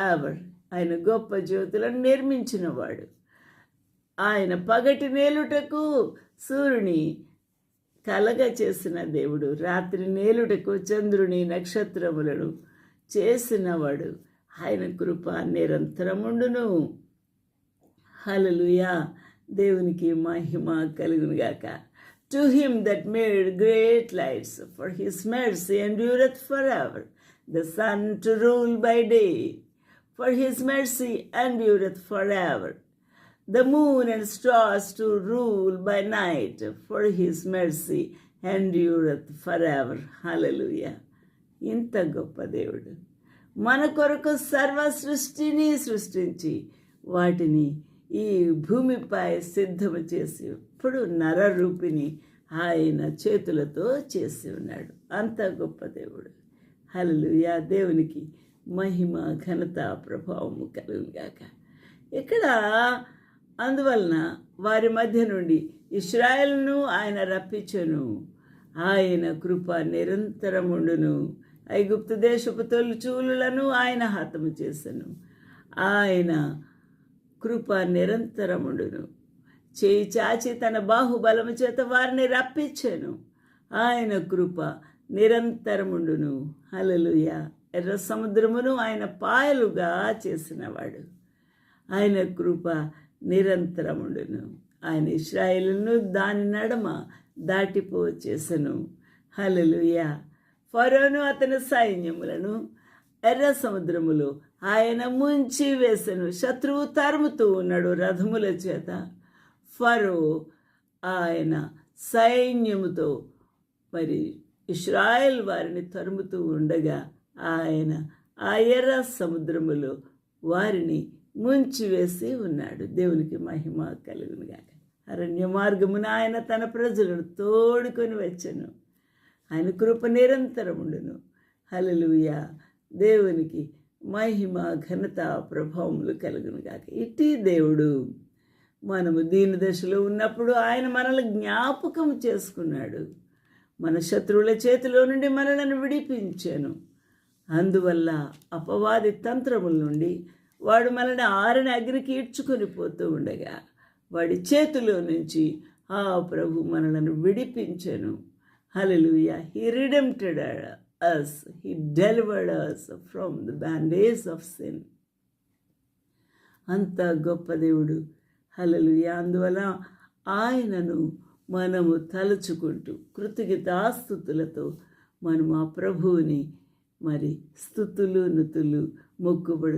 Ever. ఆయన గొప్ప జ్యోతులను నిర్మించినవాడు. ఆయన పగటి నేలుటకు సూర్యుని కలగ చేసిన దేవుడు, రాత్రి నేలుటకు చంద్రుని నక్షత్రములను చేసినవాడు. ఆయన కృప నిరంతరముండును. హల్లెలూయా. దేవునికి మహిమ కలుగునుగాక. To him that made great lights, for his mercy endureth forever. The sun to rule by day, for his mercy endureth forever. The moon and stars to rule by night, for his mercy endureth forever. Hallelujah. ఇంత గొప్ప దేవుడు మన కొరకు సర్వ సృష్టిని సృష్టించి వాటిని ఈ భూమిపై సిద్ధము చేసి ఇప్పుడు నరరూపిణి ఆయన చేతులతో చేసి ఉన్నాడు. అంత గొప్ప దేవుడు. హల్లెలూయా. దేవునికి మహిమ ఘనత ప్రభావము కలుగుగాక. ఇక్కడ అందువలన వారి మధ్య నుండి ఇశ్రాయేలును ఆయన రప్పించెను. ఆయన కృప నిరంతరముండును. ఐగుప్తు దేశపు తొలిచూలులను ఆయన హతము చేసెను. ఆయన కృప నిరంతరముండును. చేయి చాచి తన బాహుబలము చేత వారిని రప్పించెను. ఆయన కృప నిరంతరముండును. హల్లెలూయా. ఎర్ర సముద్రమును ఆయన పాయలుగా చేసినవాడు. ఆయన కృప నిరంతరముండును. ఆయన ఇశ్రాయేలును దాని నడమ దాటిపో చేసెను. హల్లెలూయా. ఫరోను అతని సైన్యములను ఎర్ర సముద్రములో ఆయన ముంచి వేసెను. శత్రువు తరుముతూ ఉన్నాడు రథముల చేత. ఫరో ఆయన సైన్యముతో మరి ఇశ్రాయేల్ వారిని తరుముతూ ఉండగా ఆయన ఆ ఎర్ర సముద్రములో వారిని ముంచివేసి ఉన్నాడు. దేవునికి మహిమ కలుగునుగాక. అరణ్య మార్గమున ఆయన తన ప్రజలను తోడుకొని వచ్చెను. ఆయన కృప నిరంతరముండును. హల్లెలూయా. దేవునికి మహిమ ఘనత ప్రభావములు కలుగునుగాక. ఇట్టి దేవుడు మనము దీని దశలో ఉన్నప్పుడు ఆయన మనల్ని జ్ఞాపకం చేసుకున్నాడు. మన శత్రువుల చేతిలో నుండి మనలను విడిపించాను. అందువల్ల అపవాది తంత్రముల నుండి వాడు మనల్ని ఆరిన అగ్నికి ఈడ్చుకొని పోతూ ఉండగా వాడి చేతిలో నుంచి ఆ ప్రభు మనలను విడిపించెను. హల్లెలూయా. He redeemed us. He delivered us from the bondage of sin. అంత గొప్ప దేవుడు. హల్లెలూయా. అందువల్ల ఆయనను మనము తలుచుకుంటూ కృతజ్ఞతాస్తుతులతో మనము ఆ ప్రభువుని మరి స్తుతులు నుతులు మొక్కుబడు